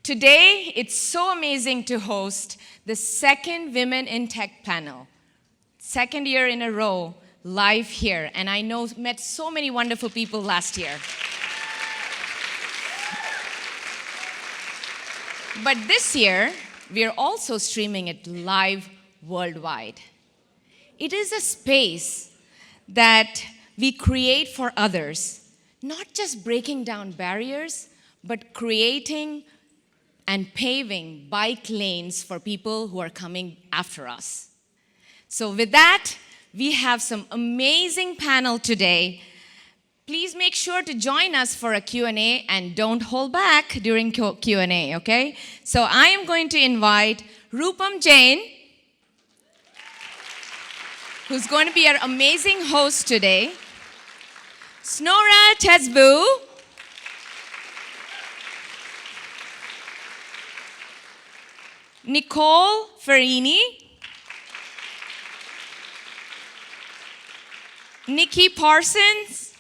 Today, it's so amazing to host the second Women in Tech panel. Second year in a row, live here. And I met so many wonderful people last year. But this year, we are also streaming it live worldwide. It is a space that we create for others, not just breaking down barriers, but creating and paving bike lanes for people who are coming after us. So with that, we have some amazing panel today. Please make sure to join us for a Q&A and don't hold back during Q&A, okay? So I am going to invite Rupam Jain, who's going to be our amazing host today, Snora Tesbu, Nicole Ferrini, Nikki Parsons,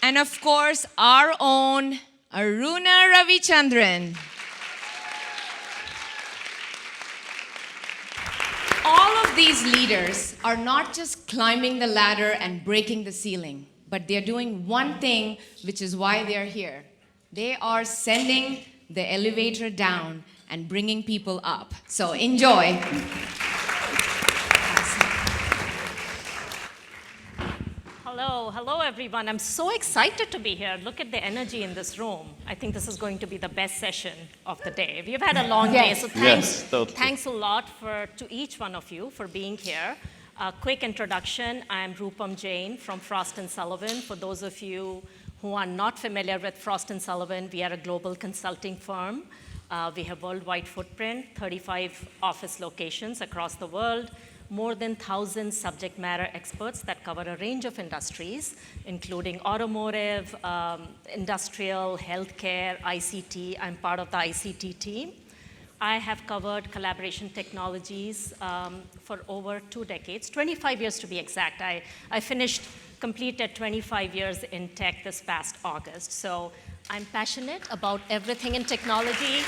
and of course, our own Aruna Ravichandran. All of these leaders are not just climbing the ladder and breaking the ceiling, but they're doing one thing, which is why they're here. They are sending the elevator down and bringing people up. So enjoy. Hello everyone. I'm so excited to be here. Look at the energy in this room. I think this is going to be the best session of the day. We've had a long day, so thanks a lot to each one of you for being here. A quick introduction, I'm Rupam Jain from Frost & Sullivan. For those of you who are not familiar with Frost & Sullivan, we are a global consulting firm. We have worldwide footprint, 35 office locations across the world, more than 1,000 subject matter experts that cover a range of industries, including automotive, industrial, healthcare, ICT. I'm part of the ICT team. I have covered collaboration technologies for over 2 decades, 25 years to be exact. I completed 25 years in tech this past August. So I'm passionate about everything in technology.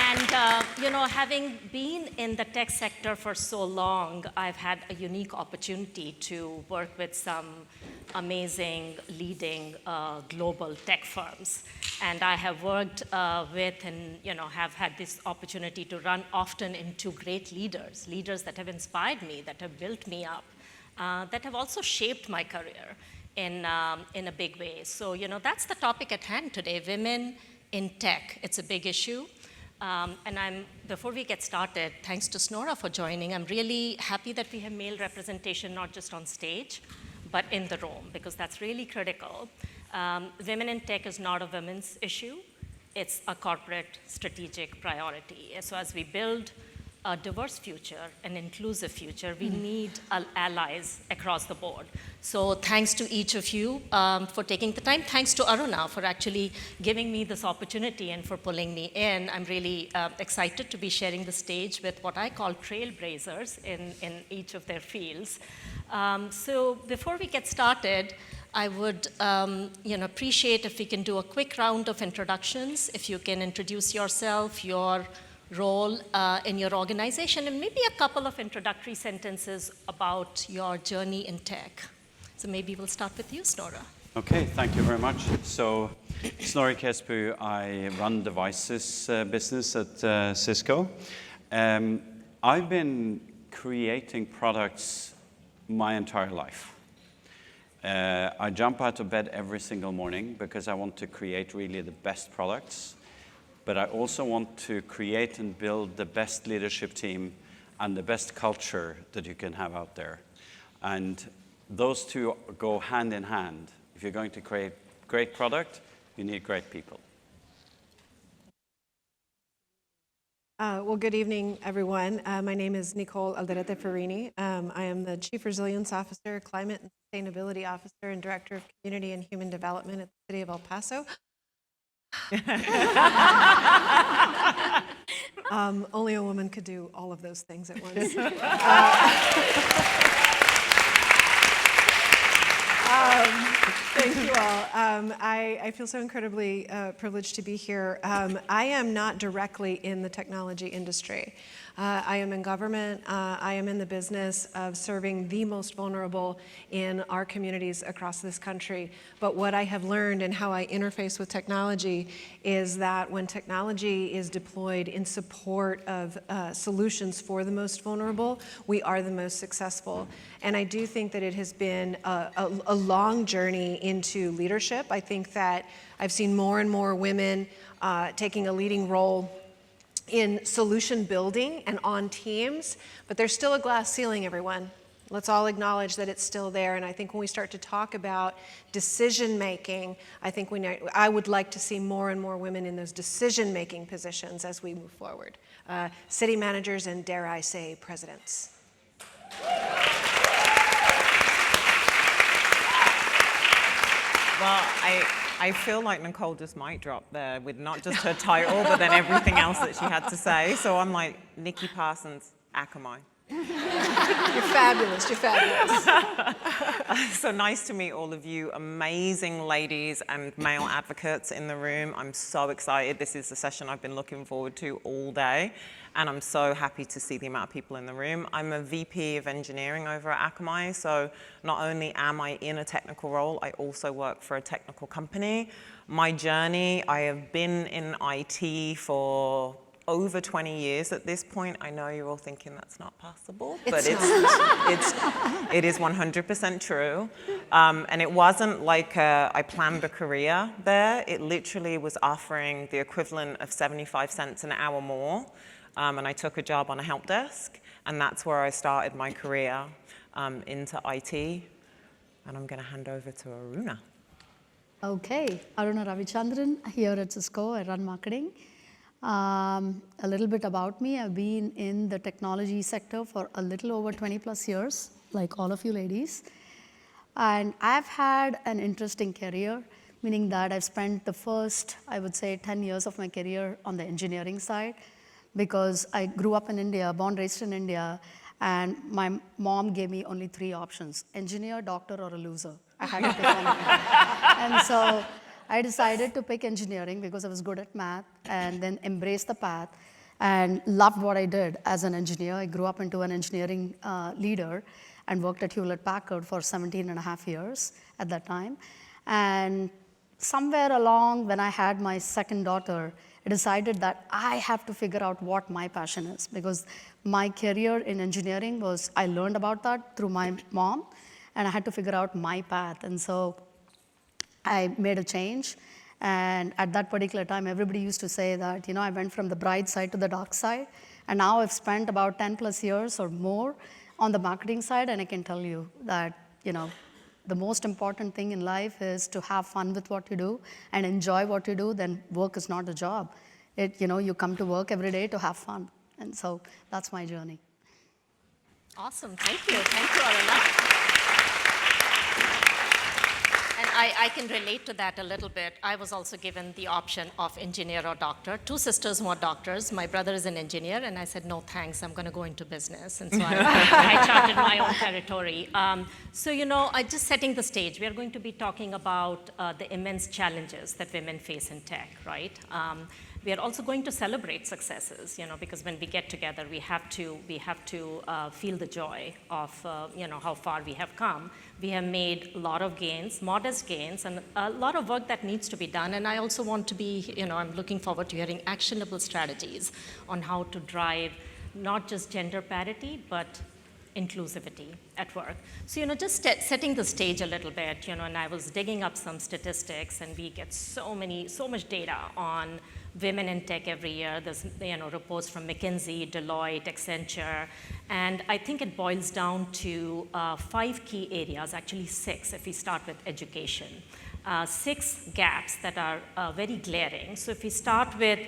And having been in the tech sector for so long, I've had a unique opportunity to work with some amazing leading global tech firms. And I have worked with and have had this opportunity to run often into great leaders that have inspired me, that have built me up, that have also shaped my career in a big way. So that's the topic at hand today, women in tech. It's a big issue. Before we get started, thanks to Snora for joining. I'm really happy that we have male representation, not just on stage, but in the room, because that's really critical. Women in tech is not a women's issue. It's a corporate strategic priority. So as we build a diverse future, an inclusive future, we need allies across the board. So thanks to each of you for taking the time. Thanks to Aruna for actually giving me this opportunity and for pulling me in. I'm really excited to be sharing the stage with what I call trailblazers in each of their fields. So before we get started, I would appreciate if we can do a quick round of introductions, if you can introduce yourself, your role in your organization, and maybe a couple of introductory sentences about your journey in tech. So maybe we'll start with you, Snora. Okay, thank you very much. So, Snorri Kesbu, I run devices business at Cisco. I've been creating products my entire life. I jump out of bed every single morning because I want to create really the best products. But I also want to create and build the best leadership team and the best culture that you can have out there. And those two go hand in hand. If you're going to create great product, you need great people. Well, good evening, everyone. My name is Nicole Alderete Ferrini. I am the Chief Resilience Officer, Climate and Sustainability Officer, and Director of Community and Human Development at the City of El Paso. Only a woman could do all of those things at once. Thank you all. I feel so incredibly privileged to be here. I am not directly in the technology industry. I am in government. I am in the business of serving the most vulnerable in our communities across this country. But what I have learned and how I interface with technology is that when technology is deployed in support of solutions for the most vulnerable, we are the most successful. And I do think that it has been a long journey into leadership. I think that I've seen more and more women taking a leading role in solution building and on teams, but there's still a glass ceiling, everyone. Let's all acknowledge that it's still there, and I think when we start to talk about decision-making, I would like to see more and more women in those decision-making positions as we move forward. City managers and, dare I say, presidents. Well, I feel like Nicole just mic dropped there with not just her title, but then everything else that she had to say. So I'm like, Nikki Parsons, Akamai. You're fabulous, you're fabulous. So nice to meet all of you amazing ladies and male advocates in the room. I'm so excited. This is the session I've been looking forward to all day. And I'm so happy to see the amount of people in the room. I'm a VP of engineering over at Akamai, so not only am I in a technical role, I also work for a technical company. My journey, I have been in IT for over 20 years at this point. I know you're all thinking that's not possible, but it is 100% true. And it wasn't like I planned a career there. It literally was offering the equivalent of 75 cents an hour more. And I took a job on a help desk, and that's where I started my career into IT. And I'm going to hand over to Aruna. Okay, Aruna Ravichandran here at Cisco. I run marketing. A little bit about me. I've been in the technology sector for a little over 20 plus years, like all of you ladies. And I've had an interesting career, meaning that I've spent the first, I would say, 10 years of my career on the engineering side, because I grew up in India, born, raised in India, and my mom gave me only 3 options: engineer, doctor, or a loser. I had to pick one of them. And so I decided to pick engineering because I was good at math, and then embraced the path and loved what I did as an engineer. I grew up into an engineering leader and worked at Hewlett-Packard for 17 and a half years at that time. And somewhere along when I had my second daughter, I decided that I have to figure out what my passion is, because my career in engineering was, I learned about that through my mom, and I had to figure out my path. And so I made a change. And at that particular time, everybody used to say that, I went from the bright side to the dark side. And now I've spent about 10 plus years or more on the marketing side. And I can tell you that, the most important thing in life is to have fun with what you do and enjoy what you do. Then work is not a job. You come to work every day to have fun. And so that's my journey. Awesome, thank you, Aruna. And I can relate to that a little bit. I was also given the option of engineer or doctor. 2 sisters were doctors. My brother is an engineer, and I said, no, thanks, I'm going to go into business. And so I charted my own territory. I just setting the stage. We are going to be talking about the immense challenges that women face in tech, right? We are also going to celebrate successes, because when we get together, we have to feel the joy of, how far we have come. We have made a lot of gains, modest gains, and a lot of work that needs to be done. And I also want to be, I'm looking forward to hearing actionable strategies on how to drive not just gender parity, but inclusivity at work. So, just setting the stage a little bit, and I was digging up some statistics, and we get so much data on women in tech every year. There's reports from McKinsey, Deloitte, Accenture, and I think it boils down to 5 key areas, actually 6 if we start with education. 6 gaps that are very glaring. So if we start with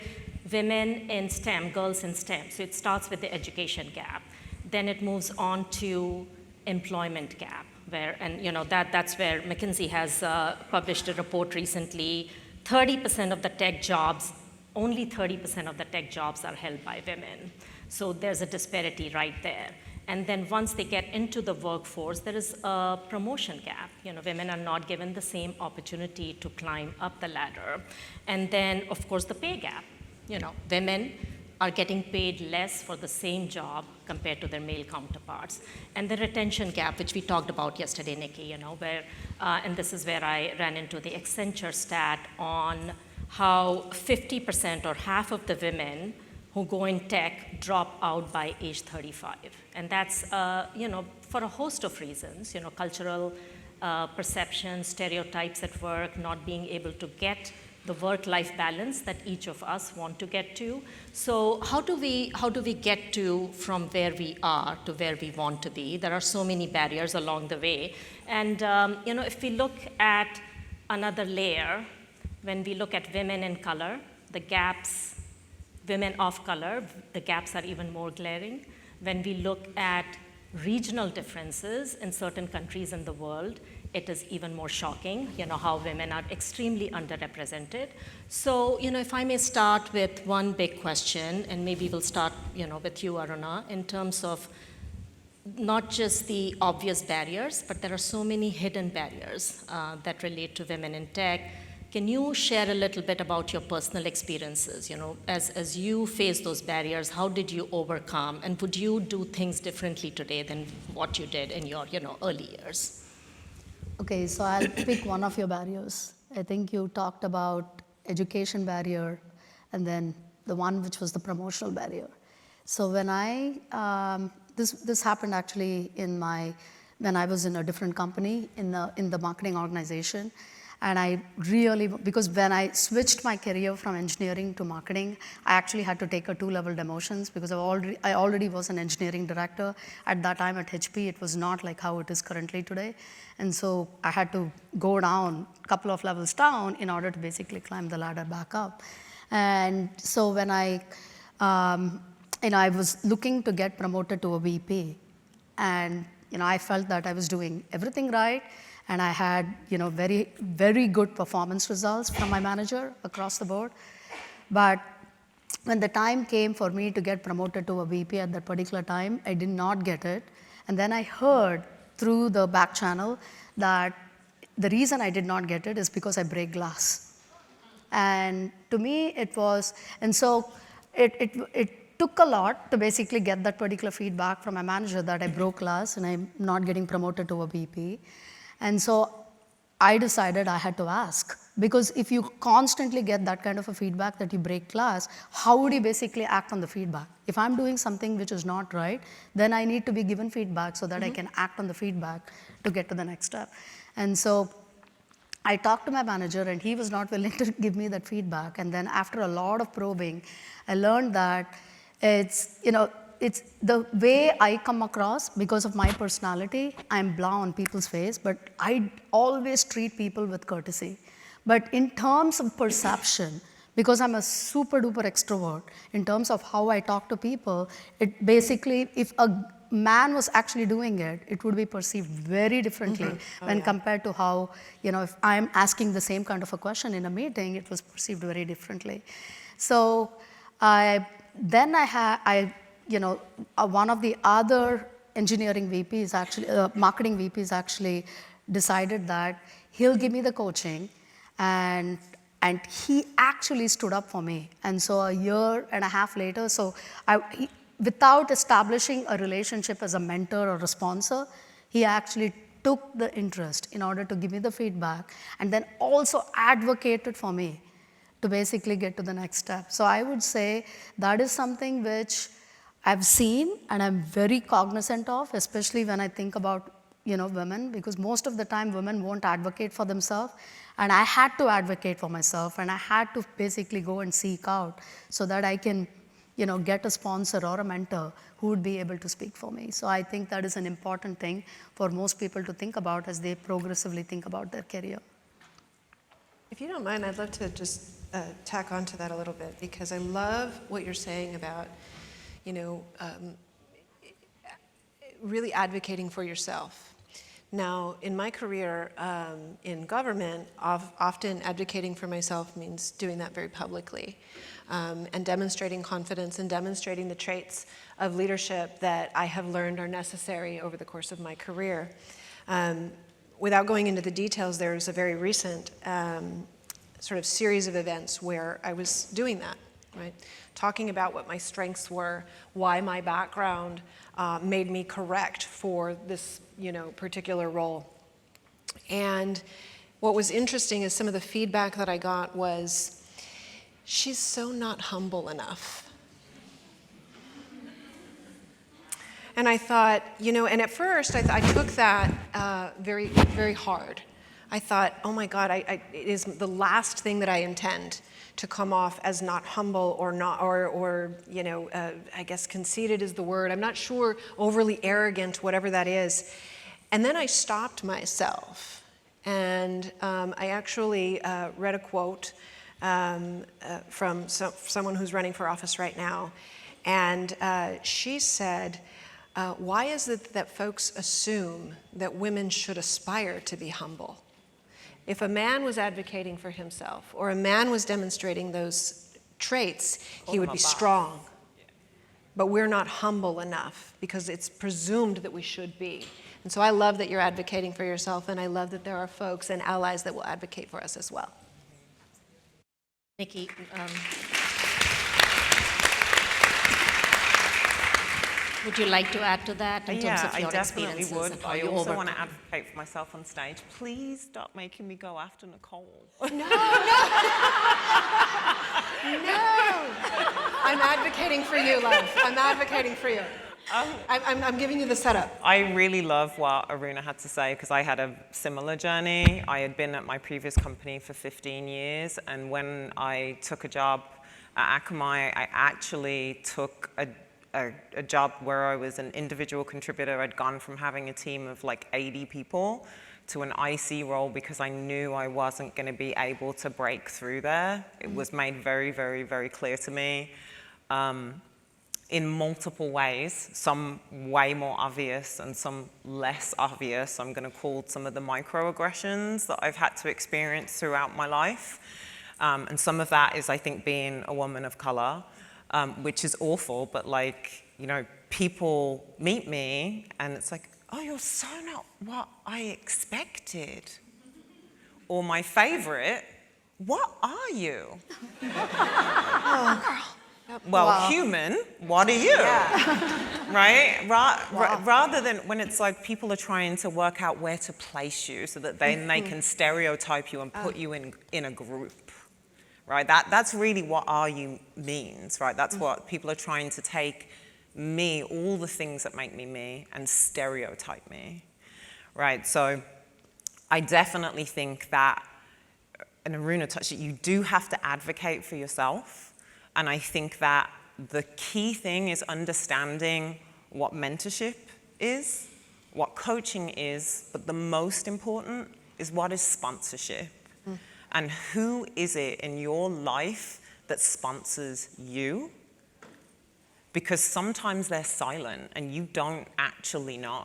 women in STEM, girls in STEM, so it starts with the education gap. Then it moves on to employment gap, that's where McKinsey has published a report recently. 30% of the tech jobs, only 30% of the tech jobs are held by women. So there's a disparity right there. And then once they get into the workforce, there is a promotion gap. Women are not given the same opportunity to climb up the ladder. And then, of course, the pay gap. Women are getting paid less for the same job compared to their male counterparts. And the retention gap, which we talked about yesterday, Nikki, where, and this is where I ran into the Accenture stat on how 50% or half of the women who go in tech drop out by age 35. And that's, for a host of reasons, cultural perceptions, stereotypes at work, not being able to get the work-life balance that each of us want to get to. So how do we get to from where we are to where we want to be? There are so many barriers along the way. And if we look at another layer, when we look at women in color, the gaps, women of color, the gaps are even more glaring. When we look at regional differences in certain countries in the world, it is even more shocking, how women are extremely underrepresented. So, if I may start with one big question, and maybe we'll start, with you, Aruna, in terms of not just the obvious barriers, but there are so many hidden barriers that relate to women in tech. Can you share a little bit about your personal experiences? As you face those barriers, how did you overcome? And would you do things differently today than what you did in your, early years? Okay, so I'll pick one of your barriers. I think you talked about education barrier, and then the one which was the promotional barrier. So when this happened actually when I was in a different company in the marketing organization. And I really, because when I switched my career from engineering to marketing, I actually had to take a 2-level demotions because I already was an engineering director. At that time at HP, it was not like how it is currently today. And so I had to go down a couple of levels down in order to basically climb the ladder back up. And so when I was looking to get promoted to a VP, and I felt that I was doing everything right. And I had, very, very good performance results from my manager across the board. But when the time came for me to get promoted to a VP at that particular time, I did not get it. And then I heard through the back channel that the reason I did not get it is because I break glass. And to me, it was, and so it took a lot to basically get that particular feedback from my manager that I broke glass and I'm not getting promoted to a VP. And so I decided I had to ask, because if you constantly get that kind of a feedback that you break glass, how would you basically act on the feedback? If I'm doing something which is not right, then I need to be given feedback so that I can act on the feedback to get to the next step. And so I talked to my manager and he was not willing to give me that feedback. And then after a lot of probing, I learned that it's the way I come across because of my personality. I'm blah on people's face, but I always treat people with courtesy. But in terms of perception, because I'm a super duper extrovert, in terms of how I talk to people, it basically, if a man was actually doing it, it would be perceived very differently when compared to how, if I'm asking the same kind of a question in a meeting, it was perceived very differently. So one of the other engineering VPs actually, marketing VPs actually decided that he'll give me the coaching, and he actually stood up for me. And so a year and a half later, without establishing a relationship as a mentor or a sponsor, he actually took the interest in order to give me the feedback and then also advocated for me to basically get to the next step. So I would say that is something which I've seen and I'm very cognizant of, especially when I think about women, because most of the time women won't advocate for themselves. And I had to advocate for myself, and I had to basically go and seek out so that I can get a sponsor or a mentor who would be able to speak for me. So I think that is an important thing for most people to think about as they progressively think about their career. If you don't mind, I'd love to just tack on to that a little bit, because I love what you're saying about, really advocating for yourself. Now, in my career in government, often advocating for myself means doing that very publicly and demonstrating confidence and demonstrating the traits of leadership that I have learned are necessary over the course of my career. Without going into the details, there's a very recent sort of series of events where I was doing that, right? Talking about what my strengths were, why my background made me correct for this, particular role. And what was interesting is some of the feedback that I got was, she's so not humble enough. And I thought, and at first I took that very, very hard. I thought, oh my God, it is the last thing that I intend to come off as not humble or not, or I guess conceited is the word. I'm not sure, overly arrogant, whatever that is. And then I stopped myself, and I actually read a quote from someone who's running for office right now, and she said, why is it that folks assume that women should aspire to be humble? If a man was advocating for himself, or a man was demonstrating those traits, he would be strong. But we're not humble enough because it's presumed that we should be. And so I love that you're advocating for yourself, and I love that there are folks and allies that will advocate for us as well. Nikki, would you like to add to that in terms of your I definitely experiences? would. And how I you also want overcome? to advocate for myself on stage. Please stop making me go after Nicole. No. I'm advocating for you, love. I'm advocating for you. I'm giving you the setup. I really love what Aruna had to say because I had a similar journey. I had been at my previous company for 15 years, and when I took a job at Akamai, I actually took a job where I was an individual contributor. I'd gone from having a team of like 80 people to an IC role because I knew I wasn't going to be able to break through there. It was made very, very, very clear to me in multiple ways, some way more obvious and some less obvious. I'm going to call some of the microaggressions that I've had to experience throughout my life. And some of that is, I think, being a woman of color. Which is awful, but people meet me and it's like, oh, you're so not what I expected. Or my favorite, what are you? Oh, girl. Well, wow. Human, what are you? Yeah. Right? Rather than when it's like people are trying to work out where to place you so that then they can stereotype you and put you in a group. Right, that's really what are you means, right? That's what people are trying to take me, all the things that make me me, and stereotype me, right? So I definitely think that, and Aruna touched it, you do have to advocate for yourself. And I think that the key thing is understanding what mentorship is, what coaching is, but the most important is what is sponsorship. And who is it in your life that sponsors you? Because sometimes they're silent and you don't actually know.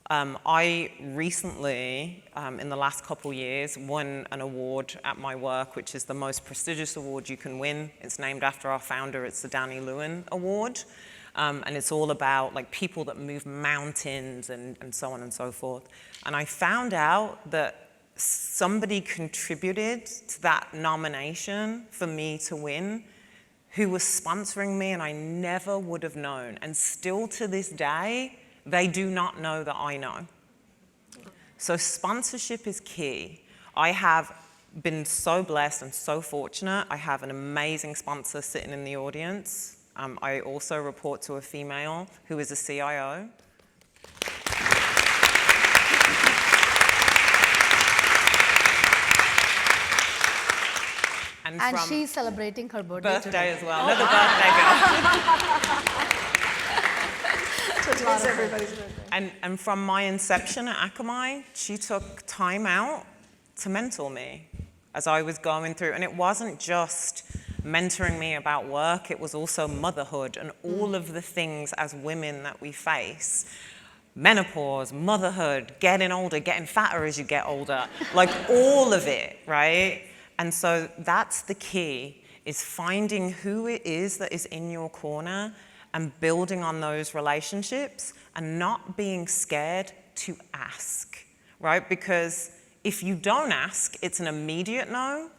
I recently, in the last couple years, won an award at my work, which is the most prestigious award you can win. It's named after our founder. It's the Danny Lewin Award. And it's all about people that move mountains and so on and so forth. And I found out that somebody contributed to that nomination for me to win, who was sponsoring me, and I never would have known. And still to this day, they do not know that I know. So sponsorship is key. I have been so blessed and so fortunate. I have an amazing sponsor sitting in the audience. I also report to a female who is a CIO. And she's celebrating her birthday today. As well. Another birthday girl. Today's everybody's birthday. And from my inception at Akamai, she took time out to mentor me as I was going through. And it wasn't just mentoring me about work, it was also motherhood and all of the things as women that we face. menopause, motherhood, getting older, getting fatter as you get older, like all of it, right? And so that's the key, is finding who it is that is in your corner and building on those relationships and not being scared to ask, right? Because if you don't ask, it's an immediate no,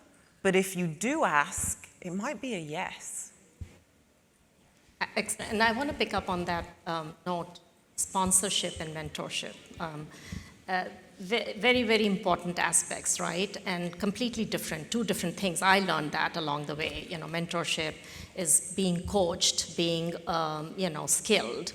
but if you do ask, it might be a yes. Excellent. And I want to pick up on that note, sponsorship and mentorship. Very, very important aspects, right? And completely different, two different things. I learned that along the way. You know, mentorship is being coached, being, skilled,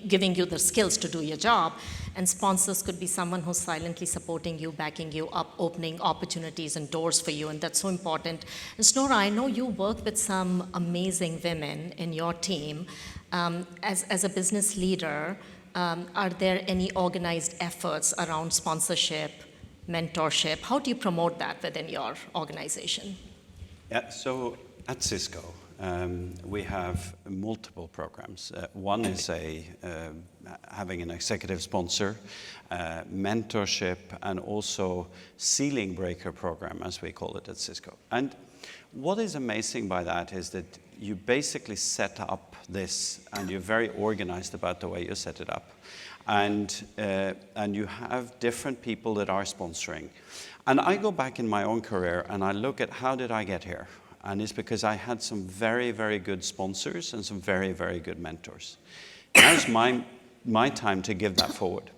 giving you the skills to do your job. And sponsors could be someone who's silently supporting you, backing you up, opening opportunities and doors for you, and that's so important. And Snora, I know you work with some amazing women in your team. As a business leader, are there any organized efforts around sponsorship, mentorship? How do you promote that within your organization? Yeah, so at Cisco, we have multiple programs. One is having an executive sponsor, mentorship, and also ceiling breaker program, as we call it at Cisco. And what is amazing by that is that you basically set up this, and you're very organized about the way you set it up. And you have different people that are sponsoring. And I go back in my own career and I look at how did I get here? And it's because I had some very, very good sponsors and some very, very good mentors. Now it's my time to give that forward.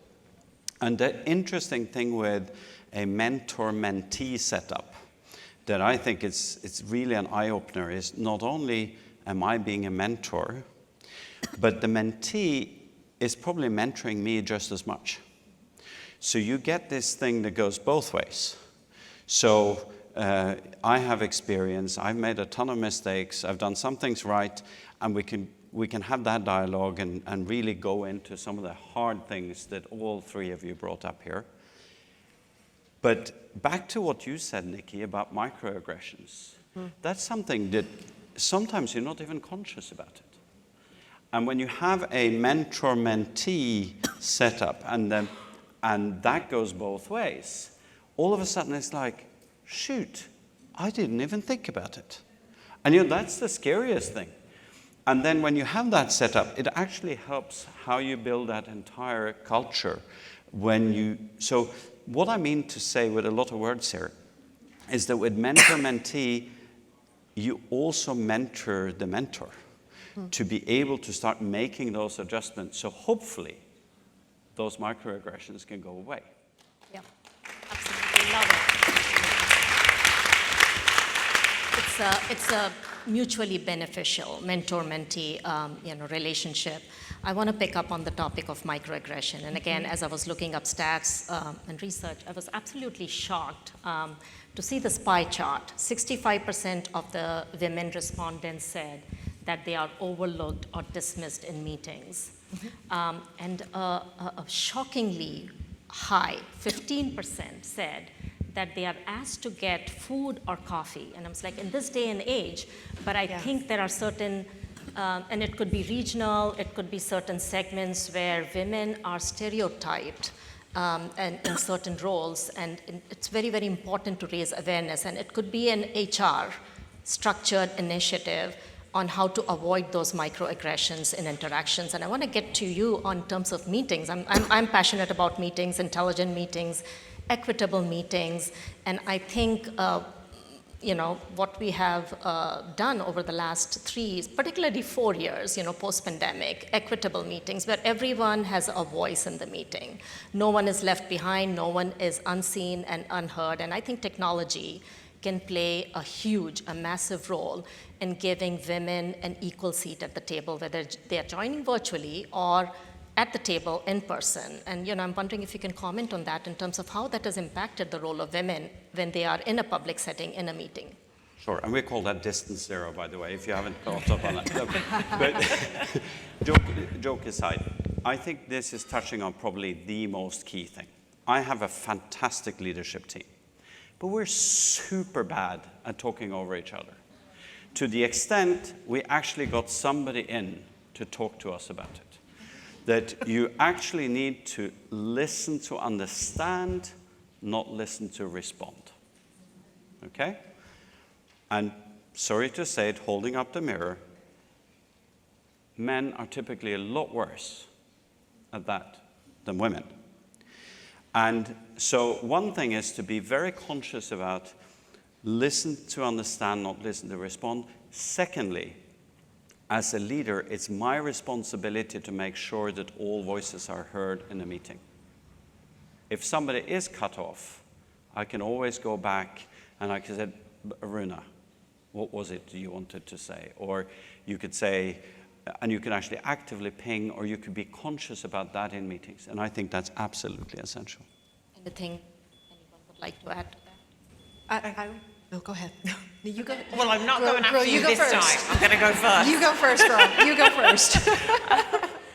And the interesting thing with a mentor-mentee setup that I think it's really an eye-opener is not only am I being a mentor, but the mentee is probably mentoring me just as much. So you get this thing that goes both ways. So I have experience, I've made a ton of mistakes, I've done some things right, and we can have that dialogue and really go into some of the hard things that all three of you brought up here. But back to what you said, Nikki, about microaggressions. That's something that sometimes you're not even conscious about it. And when you have a mentor-mentee setup and that goes both ways, all of a sudden it's like, shoot, I didn't even think about it. And that's the scariest thing. And then when you have that set up, it actually helps how you build that entire culture. So what I mean to say with a lot of words here is that with mentor-mentee, you also mentor the mentor to be able to start making those adjustments. So hopefully those microaggressions can go away. Yeah, absolutely love it. It's a mutually beneficial mentor-mentee relationship. I want to pick up on the topic of microaggression. And again, as I was looking up stats and research, I was absolutely shocked to see this pie chart. 65% of the women respondents said that they are overlooked or dismissed in meetings. And a shockingly high, 15% said that they are asked to get food or coffee. And I was like, in this day and age, but I think there are certain, and it could be regional, it could be certain segments where women are stereotyped and in certain roles, and it's very, very important to raise awareness. And it could be an HR structured initiative on how to avoid those microaggressions in interactions. And I want to get to you on terms of meetings. I'm passionate about meetings, intelligent meetings, equitable meetings, and I think what we have done over the last 3, particularly 4 years, post-pandemic, equitable meetings where everyone has a voice in the meeting. No one is left behind, no one is unseen and unheard, and I think technology can play a massive role in giving women an equal seat at the table, whether they are joining virtually or at the table in person. And I'm wondering if you can comment on that in terms of how that has impacted the role of women when they are in a public setting, in a meeting. Sure, and we call that distance zero, by the way, if you haven't caught up on that. But joke aside, I think this is touching on probably the most key thing. I have a fantastic leadership team, but we're super bad at talking over each other, to the extent we actually got somebody in to talk to us about it. that you actually need to listen to understand, not listen to respond. Okay? And sorry to say it, holding up the mirror, men are typically a lot worse at that than women. And so one thing is to be very conscious about listen to understand, not listen to respond. Secondly, as a leader, it's my responsibility to make sure that all voices are heard in a meeting. If somebody is cut off, I can always go back and I can say, Aruna, what was it you wanted to say? Or you could say, and you can actually actively ping, or you could be conscious about that in meetings. And I think that's absolutely essential. Anything anyone would like to add to that? No, go ahead. You go. Well, I'm not going Girl, after you go this first. time. I'm going to go first. You go first, girl. You go first.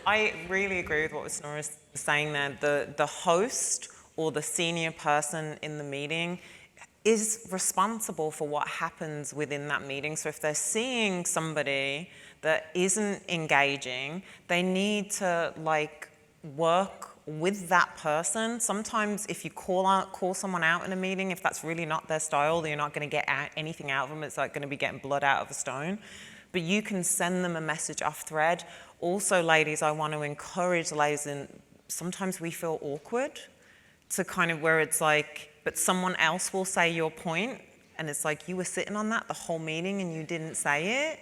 I really agree with what Snorri was saying there. The host or the senior person in the meeting is responsible for what happens within that meeting. So if they're seeing somebody that isn't engaging, they need to work with that person. Sometimes if you call someone out in a meeting, if that's really not their style, then you're not going to get anything out of them. It's like going to be getting blood out of a stone. But you can send them a message off thread. Also, ladies, I want to encourage ladies, and sometimes we feel awkward to kind of where it's like, but someone else will say your point, and it's like you were sitting on that the whole meeting and you didn't say it.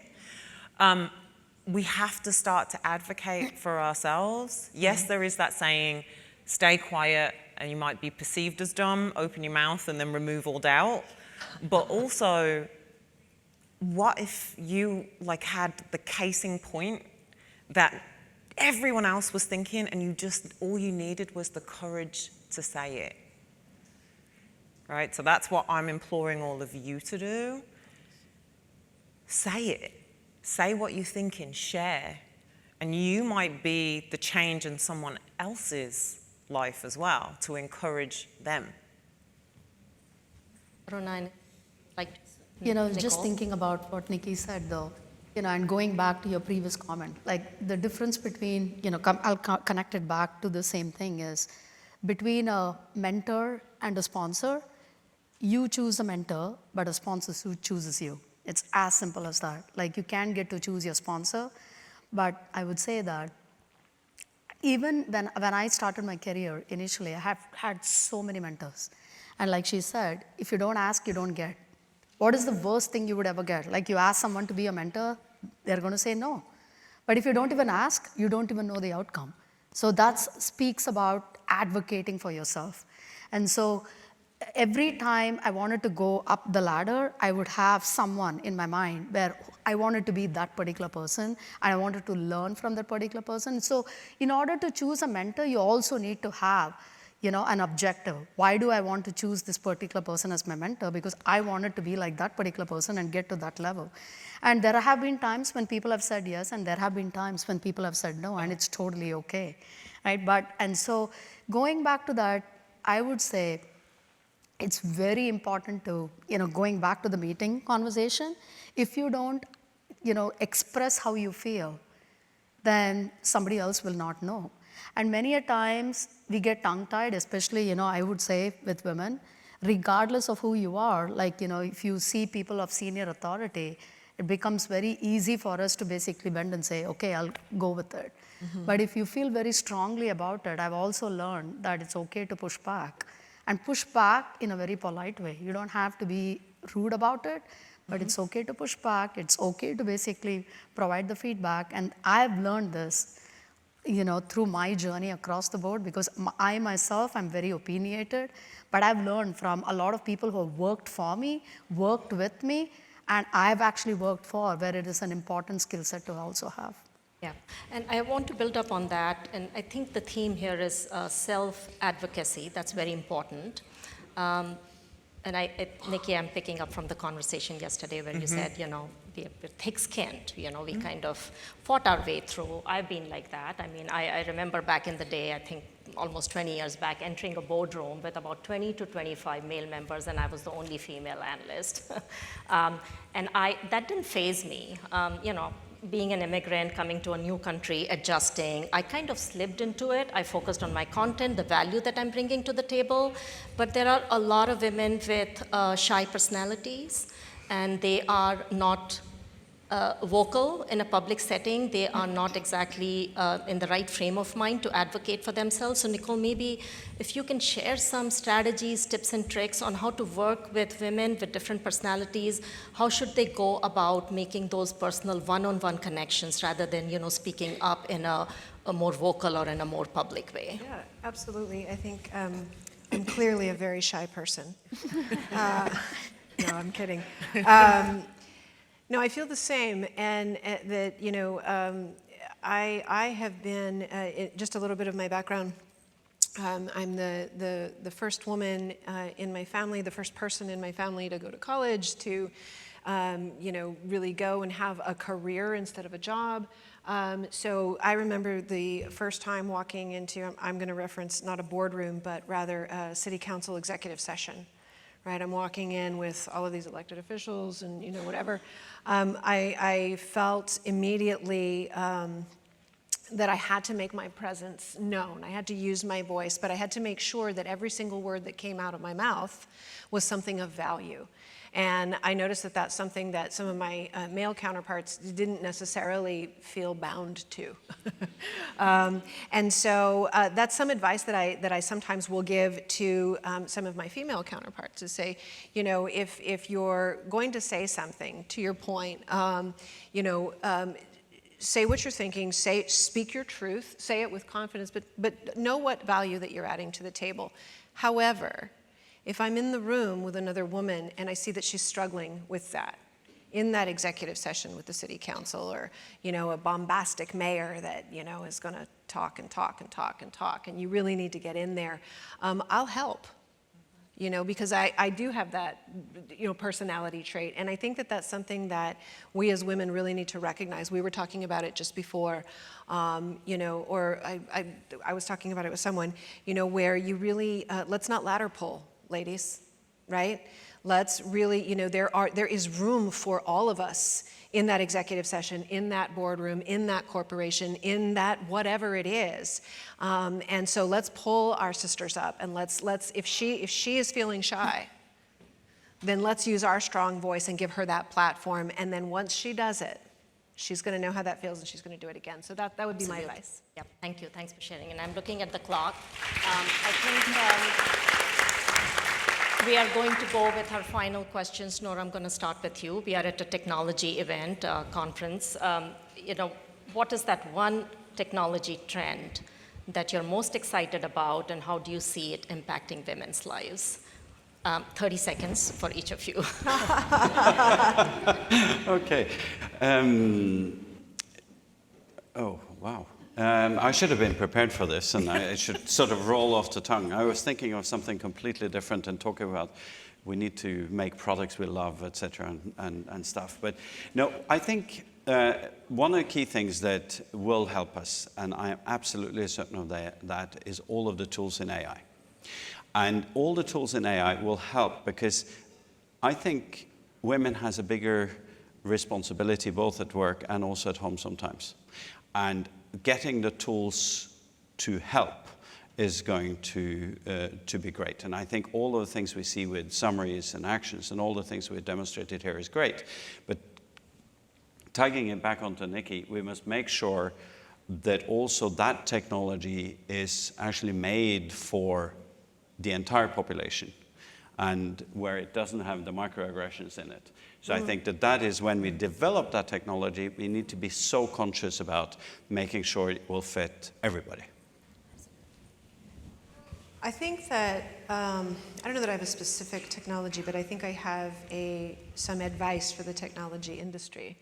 We have to start to advocate for ourselves. Yes, there is that saying, stay quiet and you might be perceived as dumb, open your mouth and then remove all doubt. But also, what if you had the casing point that everyone else was thinking and all you needed was the courage to say it? Right? So that's what I'm imploring all of you to do. Say it. Say what you think and share. And you might be the change in someone else's life as well, to encourage them. Aruna, Just thinking about what Nikki said though, and going back to your previous comment, the difference between, I'll connect it back to the same thing is, between a mentor and a sponsor, you choose a mentor, but a sponsor chooses you. It's as simple as that. You can get to choose your sponsor, but I would say that even when I started my career initially, I have had so many mentors. And like she said, if you don't ask, you don't get. What is the worst thing you would ever get? You ask someone to be a mentor, they're going to say no. But if you don't even ask, you don't even know the outcome. So that speaks about advocating for yourself. And so every time I wanted to go up the ladder, I would have someone in my mind where I wanted to be that particular person, and I wanted to learn from that particular person. So in order to choose a mentor, you also need to have an objective. Why do I want to choose this particular person as my mentor? Because I wanted to be like that particular person and get to that level. And there have been times when people have said yes, and there have been times when people have said no, and it's totally okay, right? And so going back to that, I would say it's very important to, going back to the meeting conversation, if you don't, express how you feel, then somebody else will not know. And many a times we get tongue-tied, especially, I would say with women, regardless of who you are, if you see people of senior authority, it becomes very easy for us to basically bend and say, okay, I'll go with it. Mm-hmm. But if you feel very strongly about it, I've also learned that it's okay to push back. And push back in a very polite way. You don't have to be rude about it, but it's okay to push back. It's okay to basically provide the feedback. And I've learned this, through my journey across the board, because I myself, I'm very opinionated, but I've learned from a lot of people who have worked for me, worked with me, and I've actually worked for, where it is an important skill set to also have. Yeah, and I want to build up on that, and I think the theme here is self-advocacy. That's very important. Nikki, I'm picking up from the conversation yesterday where you said, we're thick-skinned, we kind of fought our way through. I've been like that. I mean, I remember back in the day, I think almost 20 years back, entering a boardroom with about 20 to 25 male members, and I was the only female analyst. And that didn't faze me. being an immigrant, coming to a new country, adjusting, I kind of slipped into it. I focused on my content, the value that I'm bringing to the table. But there are a lot of women with shy personalities, and they are not vocal in a public setting. They are not exactly in the right frame of mind to advocate for themselves. So Nicole, maybe if you can share some strategies, tips and tricks on how to work with women with different personalities, how should they go about making those personal one-on-one connections rather than, speaking up in a more vocal or in a more public way? Yeah, absolutely. I think I'm clearly a very shy person. No, I'm kidding. No, I feel the same, and that, I have been, just a little bit of my background, I'm the first woman in my family, the first person in my family to go to college, to, really go and have a career instead of a job. So I remember the first time walking into, I'm going to reference not a boardroom, but rather a city council executive session. Right, I'm walking in with all of these elected officials and whatever. I felt immediately that I had to make my presence known. I had to use my voice, but I had to make sure that every single word that came out of my mouth was something of value. And I noticed that that's something that some of my male counterparts didn't necessarily feel bound to. And so that's some advice that I sometimes will give to some of my female counterparts, to say, if you're going to say something, to your point, say what you're thinking, speak your truth, say it with confidence, but know what value that you're adding to the table. However, if I'm in the room with another woman and I see that she's struggling with that, in that executive session with the city council, or, a bombastic mayor that, is going to talk and talk and talk and talk, and you really need to get in there, I'll help, because I do have that, personality trait. And I think that that's something that we as women really need to recognize. We were talking about it just before, or I was talking about it with someone, where you really, let's not ladder pull, ladies, right? Let's really, there is room for all of us in that executive session, in that boardroom, in that corporation, in that whatever it is. And so let's pull our sisters up, and let's if she is feeling shy, then let's use our strong voice and give her that platform. And then once she does it, she's going to know how that feels, and she's going to do it again. So that would be my advice. Yep, thank you. Thanks for sharing. And I'm looking at the clock. I think we are going to go with our final questions. Nora, I'm going to start with you. We are at a technology event, conference. What is that one technology trend that you're most excited about, and how do you see it impacting women's lives? 30 seconds for each of you. Okay. Oh, wow. I should have been prepared for this, and I should sort of roll off the tongue. I was thinking of something completely different and talking about we need to make products we love, et cetera, and stuff. But no, I think one of the key things that will help us, and I am absolutely certain of that, is all of the tools in AI. And all the tools in AI will help, because I think women has a bigger responsibility both at work and also at home sometimes. And getting the tools to help is going to be great. And I think all of the things we see with summaries and actions and all the things we've demonstrated here is great. But tagging it back onto Nikki, we must make sure that also that technology is actually made for the entire population, and where it doesn't have the microaggressions in it. So I think that is when we develop that technology, we need to be so conscious about making sure it will fit everybody. I think that, I don't know that I have a specific technology, but I think I have some advice for the technology industry.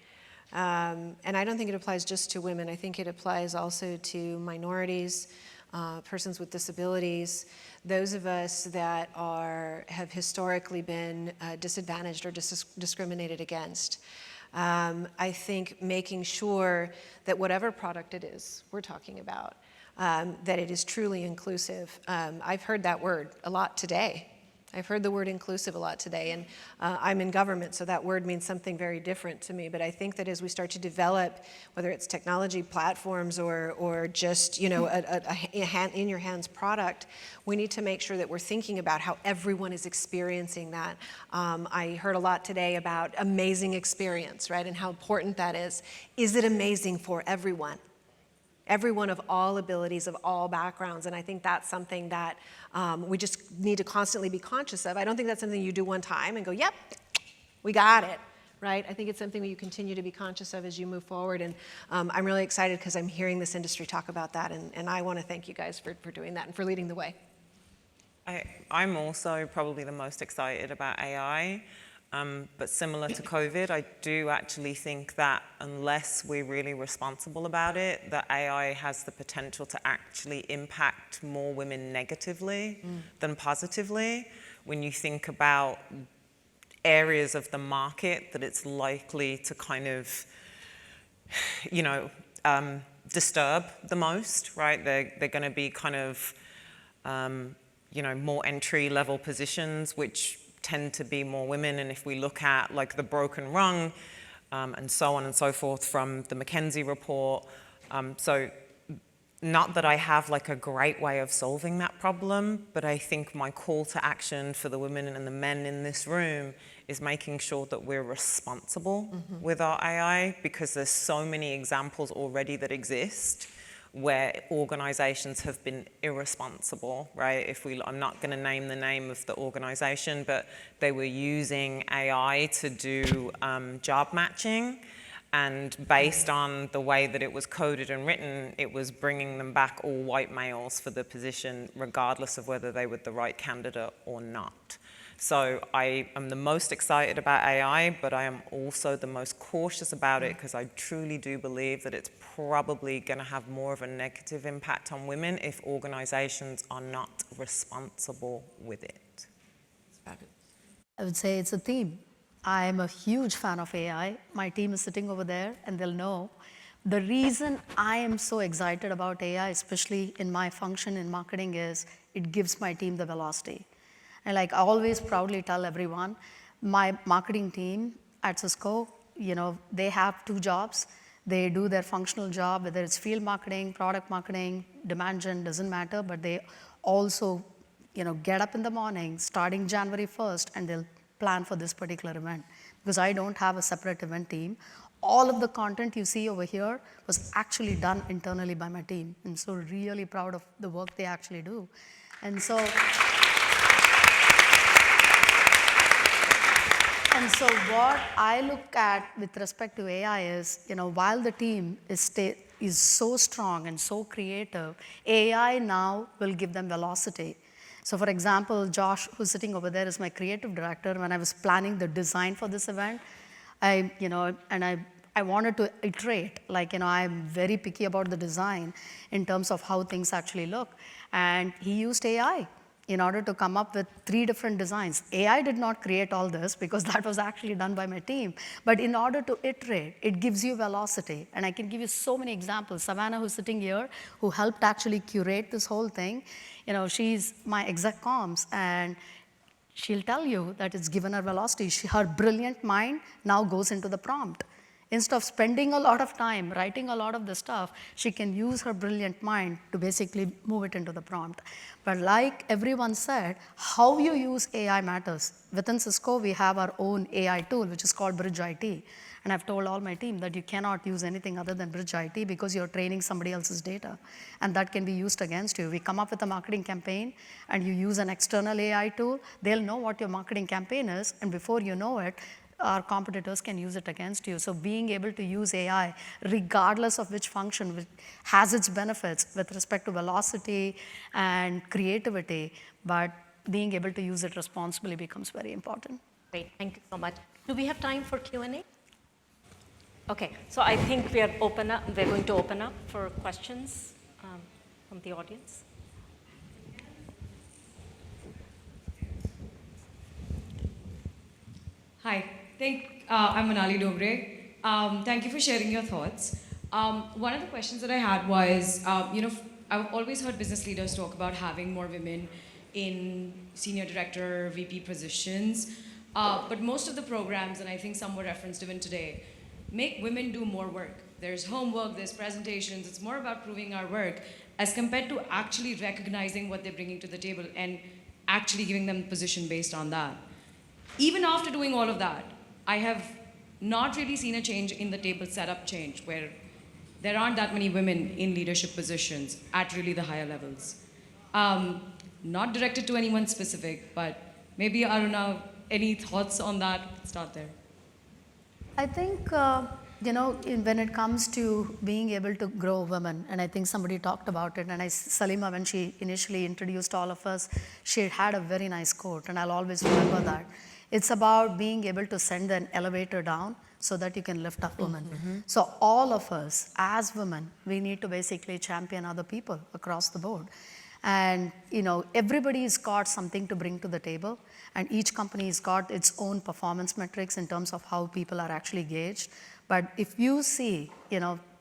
And I don't think it applies just to women. I think it applies also to minorities, persons with disabilities, those of us that have historically been disadvantaged or discriminated against. I think making sure that whatever product it is we're talking about, that it is truly inclusive. I've heard that word a lot today. I've heard the word inclusive a lot today, and I'm in government, so that word means something very different to me. But I think that as we start to develop, whether it's technology platforms or just a in your hands product, we need to make sure that we're thinking about how everyone is experiencing that. I heard a lot today about amazing experience, right, and how important that is. Is it amazing for everyone? Everyone of all abilities, of all backgrounds, and I think that's something that we just need to constantly be conscious of. I don't think that's something you do one time and go, yep, we got it, right? I think it's something that you continue to be conscious of as you move forward, and I'm really excited because I'm hearing this industry talk about that, and I want to thank you guys for doing that and for leading the way. I'm also probably the most excited about AI. But similar to COVID, I do actually think that unless we're really responsible about it, that AI has the potential to actually impact more women negatively than positively. When you think about areas of the market that it's likely to kind of, disturb the most, right? They're going to be kind of, more entry-level positions, which tend to be more women. And if we look at like the broken rung and so on and so forth from the McKinsey report, so not that I have like a great way of solving that problem, but I think my call to action for the women and the men in this room is making sure that we're responsible with our AI, because there's so many examples already that exist where organizations have been irresponsible, right? I'm not going to name the name of the organization, but they were using AI to do job matching, and based on the way that it was coded and written, it was bringing them back all white males for the position, regardless of whether they were the right candidate or not. So I am the most excited about AI, but I am also the most cautious about it, because I truly do believe that it's probably going to have more of a negative impact on women if organizations are not responsible with it. I would say it's a theme. I am a huge fan of AI. My team is sitting over there, and they'll know. The reason I am so excited about AI, especially in my function in marketing, is it gives my team the velocity. And like I always proudly tell everyone, my marketing team at Cisco, they have 2 jobs. They do their functional job, whether it's field marketing, product marketing, demand gen, doesn't matter, but they also, get up in the morning, starting January 1st, and they'll plan for this particular event. Because I don't have a separate event team. All of the content you see over here was actually done internally by my team. And so really proud of the work they actually do. And so what I look at with respect to AI is, while the team is so strong and so creative, AI now will give them velocity. So for example, Josh, who's sitting over there, is my creative director. When I was planning the design for this event, I wanted to iterate. I'm very picky about the design in terms of how things actually look. And he used AI in order to come up with 3 different designs. AI did not create all this because that was actually done by my team. But in order to iterate, it gives you velocity. And I can give you so many examples. Savannah, who's sitting here, who helped actually curate this whole thing, she's my exec comms, and she'll tell you that it's given her velocity. Her brilliant mind now goes into the prompt. Instead of spending a lot of time writing a lot of the stuff, she can use her brilliant mind to basically move it into the prompt. But like everyone said, how you use AI matters. Within Cisco, we have our own AI tool, which is called Bridge IT. And I've told all my team that you cannot use anything other than Bridge IT because you're training somebody else's data. And that can be used against you. We come up with a marketing campaign and you use an external AI tool, they'll know what your marketing campaign is, and before you know it, our competitors can use it against you. So being able to use AI, regardless of which function, has its benefits with respect to velocity and creativity, but being able to use it responsibly becomes very important. Great, thank you so much. Do we have time for Q&A? Okay, so I think we're going to open up for questions from the audience. Hi, I'm Manali Dobre. Thank you for sharing your thoughts. One of the questions that I had was, I've always heard business leaders talk about having more women in senior director, VP positions. But most of the programs, and I think some were referenced even today, make women do more work. There's homework, there's presentations. It's more about proving our work as compared to actually recognizing what they're bringing to the table and actually giving them position based on that. Even after doing all of that, I have not really seen a change in the table setup change where there aren't that many women in leadership positions at really the higher levels. Not directed to anyone specific, but maybe Aruna, any thoughts on that? Start there. I think, when it comes to being able to grow women, and I think somebody talked about it, and Salima, when she initially introduced all of us, she had a very nice quote, and I'll always remember that. It's about being able to send an elevator down so that you can lift up women. Mm-hmm. So all of us, as women, we need to basically champion other people across the board. And everybody's got something to bring to the table, and each company's got its own performance metrics in terms of how people are actually gauged. But if you see,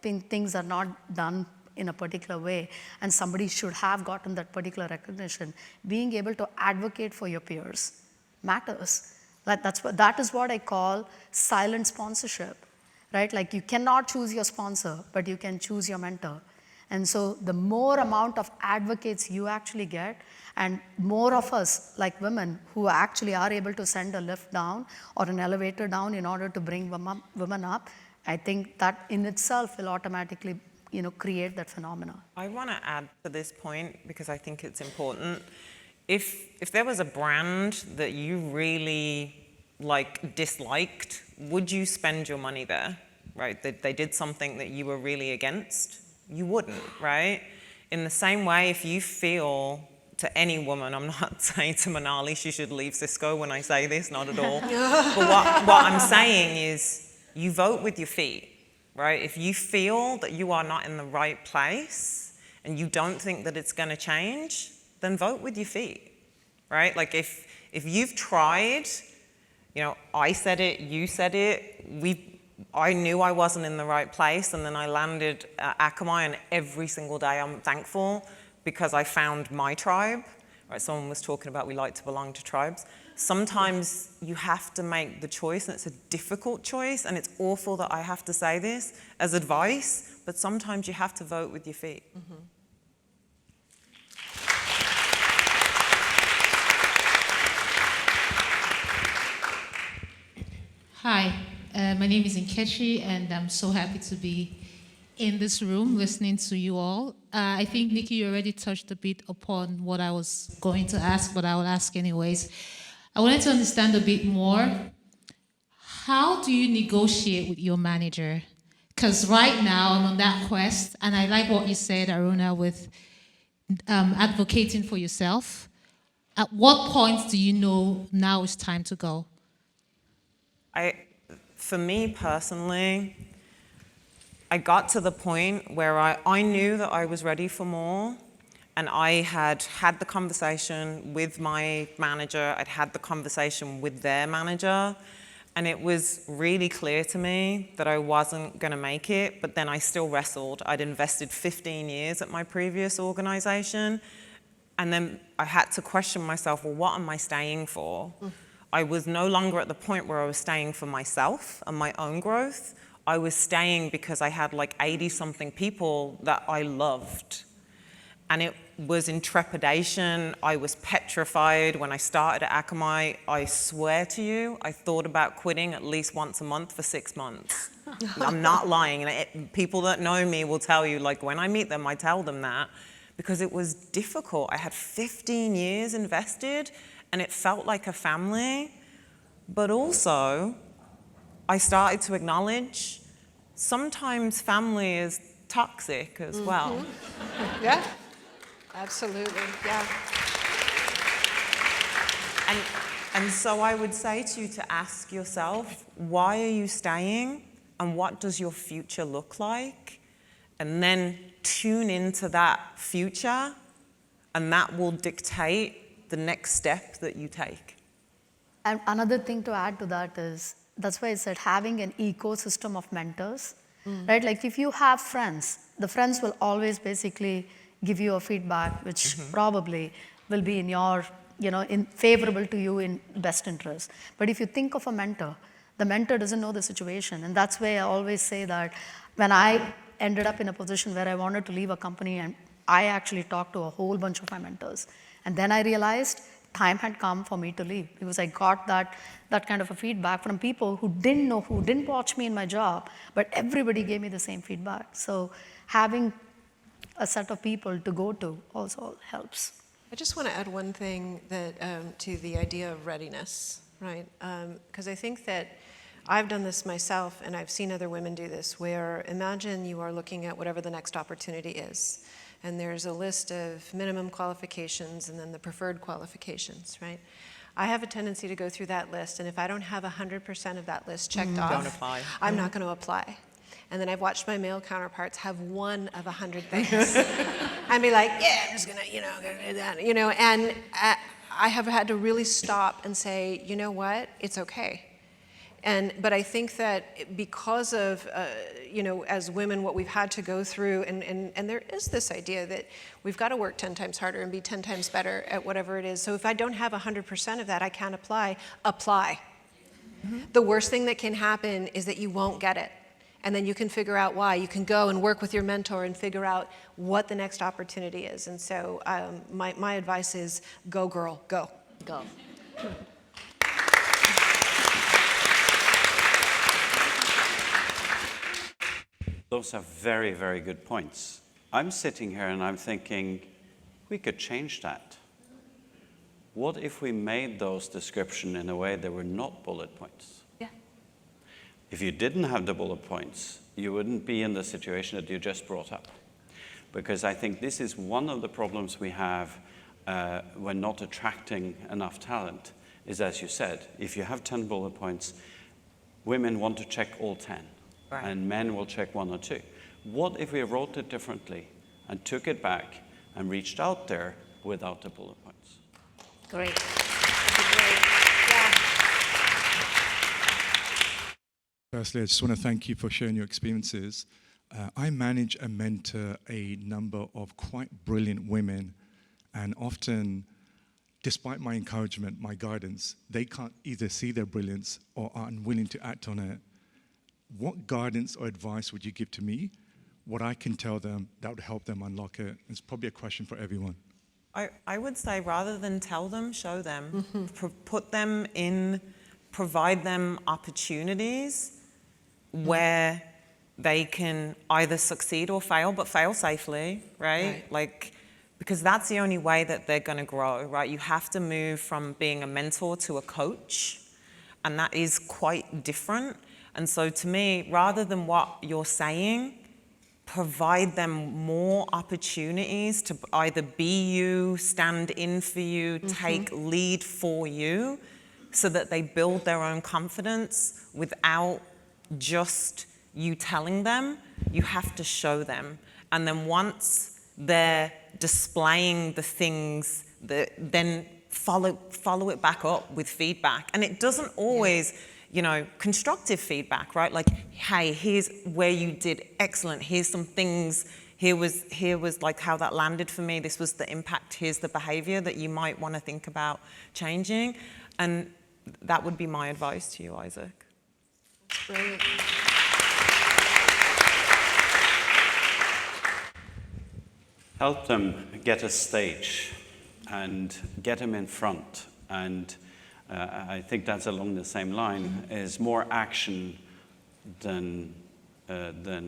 things are not done in a particular way, and somebody should have gotten that particular recognition, being able to advocate for your peers matters. That is what I call silent sponsorship, right? Like, you cannot choose your sponsor, but you can choose your mentor. And so the more amount of advocates you actually get, and more of us, like women, who actually are able to send a lift down or an elevator down in order to bring women up, I think that in itself will automatically create that phenomena. I want to add to this point because I think it's important. If there was a brand that you really disliked, would you spend your money there, right? They did something that you were really against? You wouldn't, right? In the same way, if you feel, to any woman, I'm not saying to Manali she should leave Cisco when I say this, not at all. But what I'm saying is you vote with your feet, right? If you feel that you are not in the right place and you don't think that it's going to change, then vote with your feet, right? Like, if you've tried, I said it, you said it, I knew I wasn't in the right place, and then I landed at Akamai, and every single day I'm thankful because I found my tribe. Right? Someone was talking about we like to belong to tribes. Sometimes you have to make the choice, and it's a difficult choice, and it's awful that I have to say this as advice, but sometimes you have to vote with your feet. Mm-hmm. Hi, my name is Nkechi, and I'm so happy to be in this room listening to you all. I think, Nikki, you already touched a bit upon what I was going to ask, but I will ask anyways. I wanted to understand a bit more. How do you negotiate with your manager? Because right now I'm on that quest, and I like what you said, Aruna, with advocating for yourself. At what point do you know now it's time to go? For me personally, I got to the point where I knew that I was ready for more, and I had had the conversation with my manager, I'd had the conversation with their manager, and it was really clear to me that I wasn't going to make it, but then I still wrestled. I'd invested 15 years at my previous organization, and then I had to question myself, well, what am I staying for? I was no longer at the point where I was staying for myself and my own growth. I was staying because I had 80-something people that I loved. And it was in trepidation. I was petrified. When I started at Akamai, I swear to you, I thought about quitting at least once a month for 6 months. I'm not lying. And people that know me will tell you, when I meet them, I tell them that, because it was difficult. I had 15 years invested, and it felt like a family. But also, I started to acknowledge sometimes family is toxic as well. Yeah, absolutely, yeah. And so I would say to you to ask yourself, why are you staying, and what does your future look like? And then tune into that future, and that will dictate the next step that you take. And another thing to add to that is, that's why I said having an ecosystem of mentors, right? Like, if you have friends, the friends will always basically give you a feedback, which probably will be in your, in favorable to you in best interest. But if you think of a mentor, the mentor doesn't know the situation. And that's why I always say that when I ended up in a position where I wanted to leave a company, and I actually talked to a whole bunch of my mentors. And then I realized time had come for me to leave, because I got that kind of a feedback from people who didn't know, who didn't watch me in my job, but everybody gave me the same feedback. So having a set of people to go to also helps. I just want to add one thing that to the idea of readiness, right? Because I think that I've done this myself, and I've seen other women do this, where imagine you are looking at whatever the next opportunity is, and there's a list of minimum qualifications and then the preferred qualifications, right? I have a tendency to go through that list, and if I don't have 100% of that list checked off, Don't apply. I'm not going to apply. And then I've watched my male counterparts have one of 100 things and be like, yeah, I'm just going to, gonna do that, and I have had to really stop and say, you know what, it's okay. But I think that because of, as women, what we've had to go through, and there is this idea that we've got to work 10 times harder and be 10 times better at whatever it is. So if I don't have 100% of that, I can't apply. Mm-hmm. The worst thing that can happen is that you won't get it. And then you can figure out why. You can go and work with your mentor and figure out what the next opportunity is. And so my advice is, go girl, go. Go. Those are very, very good points. I'm sitting here and I'm thinking, we could change that. What if we made those descriptions in a way that were not bullet points? Yeah. If you didn't have the bullet points, you wouldn't be in the situation that you just brought up. Because I think this is one of the problems we have when not attracting enough talent, is, as you said, if you have 10 bullet points, women want to check all 10. Right. And men will check 1 or 2. What if we wrote it differently and took it back and reached out there without the bullet points? Great. Firstly, I just want to thank you for sharing your experiences. I manage and mentor a number of quite brilliant women, and often, despite my encouragement, my guidance, they can't either see their brilliance or are unwilling to act on it. What guidance or advice would you give to me? What I can tell them that would help them unlock it? It's probably a question for everyone. I would say, rather than tell them, show them. Mm-hmm. Put them in, provide them opportunities where they can either succeed or fail, but fail safely, right? Because that's the only way that they're going to grow, right? You have to move from being a mentor to a coach, and that is quite different. And so to me, rather than what you're saying, provide them more opportunities to either be you, stand in for you, take lead for you, so that they build their own confidence without just you telling them. You have to show them. And then once they're displaying the things, then follow it back up with feedback. And it doesn't always... constructive feedback, right? Like, hey, here's where you did excellent. Here's some things. Here was like how that landed for me. This was the impact. Here's the behavior that you might want to think about changing. And that would be my advice to you, Isaac. Brilliant. Help them get a stage and get them in front. And I think that's along the same line, is more action than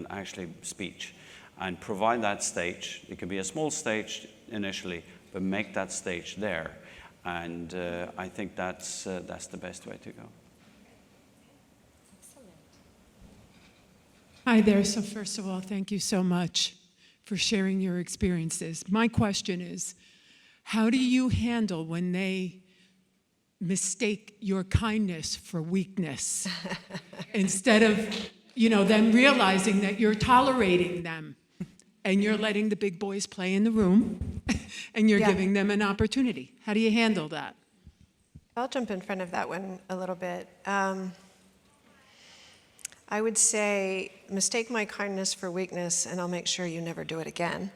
actually speech. And provide that stage. It could be a small stage initially, but make that stage there. And I think that's the best way to go. Hi there. So first of all, thank you so much for sharing your experiences. My question is, how do you handle when they mistake your kindness for weakness instead of, them realizing that you're tolerating them and you're letting the big boys play in the room and you're giving them an opportunity? How do you handle that? I'll jump in front of that one a little bit. I would say, mistake my kindness for weakness, and I'll make sure you never do it again.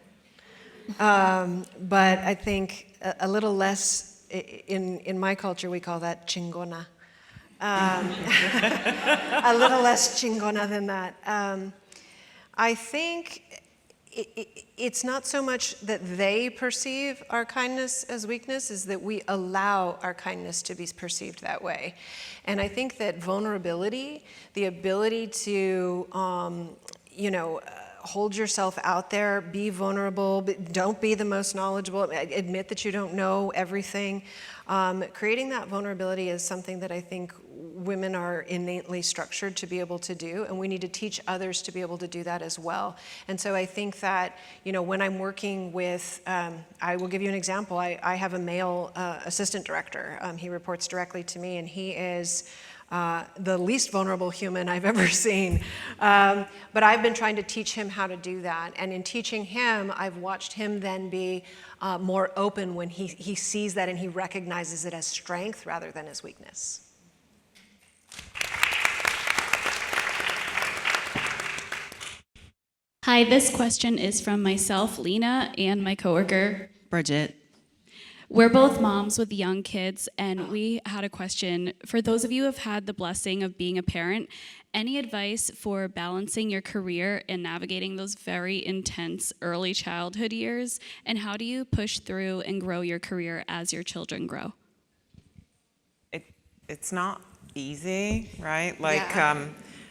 But I think a little less, in my culture, we call that chingona. A little less chingona than that. I think it's not so much that they perceive our kindness as weakness, is that we allow our kindness to be perceived that way. And I think that vulnerability, the ability to, hold yourself out there, be vulnerable, but don't be the most knowledgeable, admit that you don't know everything. Creating that vulnerability is something that I think women are innately structured to be able to do, and we need to teach others to be able to do that as well. And so I think that, when I'm working with, I will give you an example. I have a male assistant director. He reports directly to me, and he is the least vulnerable human I've ever seen. But I've been trying to teach him how to do that. And in teaching him, I've watched him then be more open when he sees that and he recognizes it as strength rather than as weakness. Hi, this question is from myself, Lena, and my coworker, Bridget. We're both moms with young kids, and we had a question. For those of you who have had the blessing of being a parent, any advice for balancing your career and navigating those very intense early childhood years? And how do you push through and grow your career as your children grow? It's not easy, right?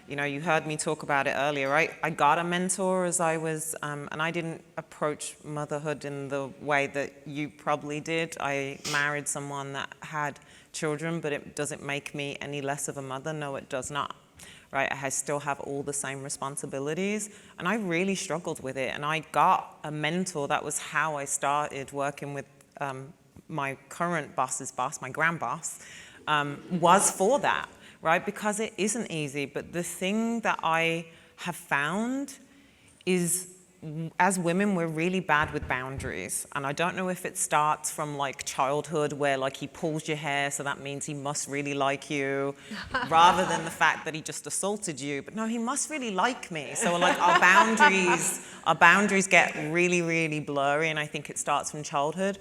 You heard me talk about it earlier, right? I got a mentor as I was, and I didn't approach motherhood in the way that you probably did. I married someone that had children, but it doesn't make me any less of a mother. No, it does not, right? I still have all the same responsibilities, and I really struggled with it. And I got a mentor. That was how I started working with my current boss's boss, my grand boss, was for that. Right? Because it isn't easy. But the thing that I have found is, as women, we're really bad with boundaries. And I don't know if it starts from childhood where he pulls your hair, so that means he must really like you, rather than the fact that he just assaulted you. But no, he must really like me. So our boundaries get really, really blurry. And I think it starts from childhood.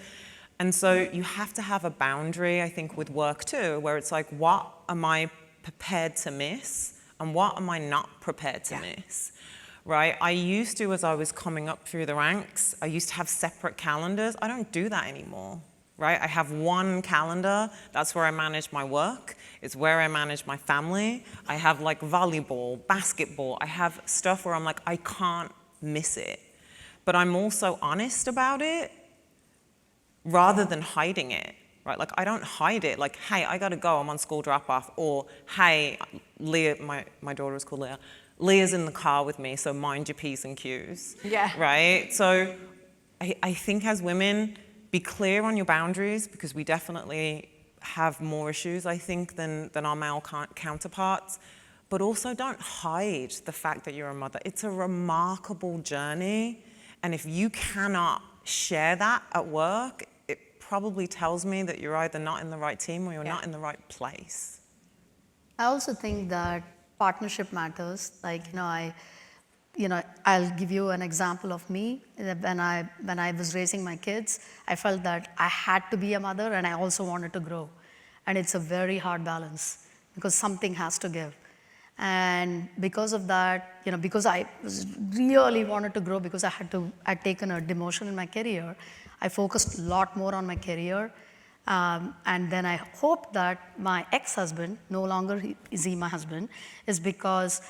And so you have to have a boundary, I think, with work too, where it's what am I prepared to miss and what am I not prepared to miss, right? I used to, as I was coming up through the ranks, I used to have separate calendars. I don't do that anymore, right? I have one calendar. That's where I manage my work. It's where I manage my family. I have volleyball, basketball. I have stuff where I'm I can't miss it. But I'm also honest about it rather than hiding it. Right, I don't hide it. Hey, I gotta go. I'm on school drop-off. Or, hey, Leah, my daughter is called Leah. Leah's in the car with me, so mind your P's and Q's. Yeah. Right. So, I think as women, be clear on your boundaries, because we definitely have more issues, I think, than our male counterparts. But also, don't hide the fact that you're a mother. It's a remarkable journey, and if you cannot share that at work, probably tells me that you're either not in the right team or you're not in the right place. I also think that partnership matters. I'll give you an example of me. When I was raising my kids, I felt that I had to be a mother and I also wanted to grow. And it's a very hard balance because something has to give. And because of that, because I really wanted to grow, because I'd taken a demotion in my career, I focused a lot more on my career. And then I hope that my ex-husband, no longer is he my husband, is because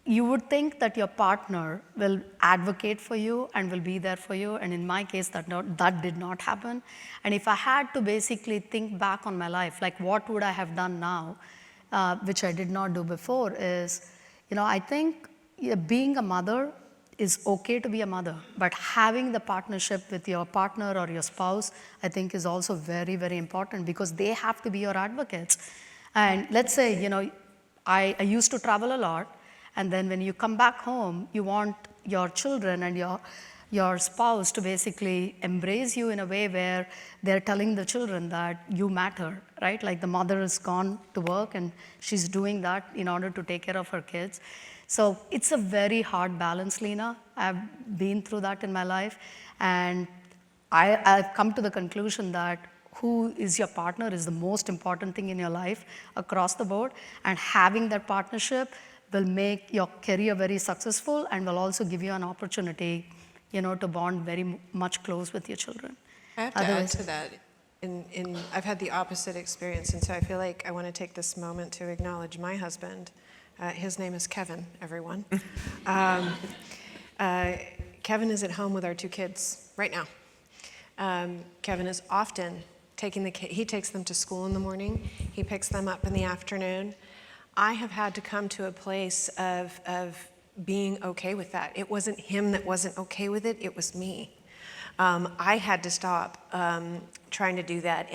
you would think that your partner will advocate for you and will be there for you. And in my case, that did not happen. And if I had to basically think back on my life, what would I have done now, which I did not do before, is, I think being a mother is okay to be a mother, but having the partnership with your partner or your spouse, I think is also very, very important, because they have to be your advocates. And let's say, I used to travel a lot, and then when you come back home, you want your children and your spouse to basically embrace you in a way where they're telling the children that you matter, right? The mother is gone to work and she's doing that in order to take care of her kids. So it's a very hard balance, Lena. I've been through that in my life. And I've come to the conclusion that who is your partner is the most important thing in your life across the board, and having that partnership will make your career very successful and will also give you an opportunity, to bond very much close with your children. I have to add to that. I've had the opposite experience, and so I feel like I want to take this moment to acknowledge my husband. His name is Kevin, everyone. Kevin is at home with our 2 kids right now. Kevin is often he takes them to school in the morning, he picks them up in the afternoon. I have had to come to a place of being okay with that. It wasn't him that wasn't okay with it, it was me. I had to stop trying to do that.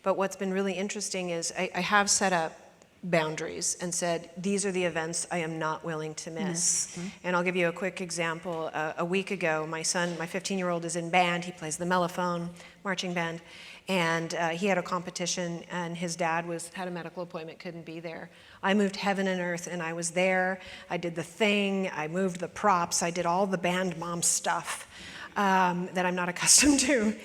But what's been really interesting is I have set up boundaries and said, these are the events I am not willing to miss. Mm-hmm. And I'll give you a quick example. A week ago, my son, my 15-year-old, is in band. He plays the mellophone, marching band. And he had a competition, and his dad had a medical appointment, couldn't be there. I moved heaven and earth, and I was there. I did the thing. I moved the props. I did all the band mom stuff that I'm not accustomed to.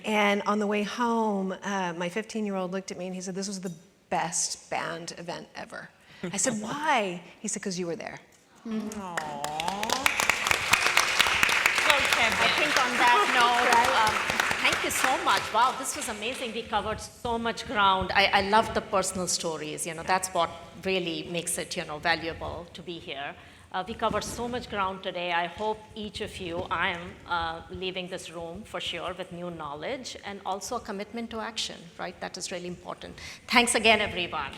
And on the way home, my 15-year-old looked at me, and he said, this was the best band event ever. I said, why? He said, because you were there. Aww. I think on that note, thank you so much. Wow, this was amazing. We covered so much ground. I love the personal stories. That's what really makes it, valuable to be here. We covered so much ground today. I hope each of you, I am leaving this room for sure with new knowledge and also a commitment to action, right? That is really important. Thanks again, everyone.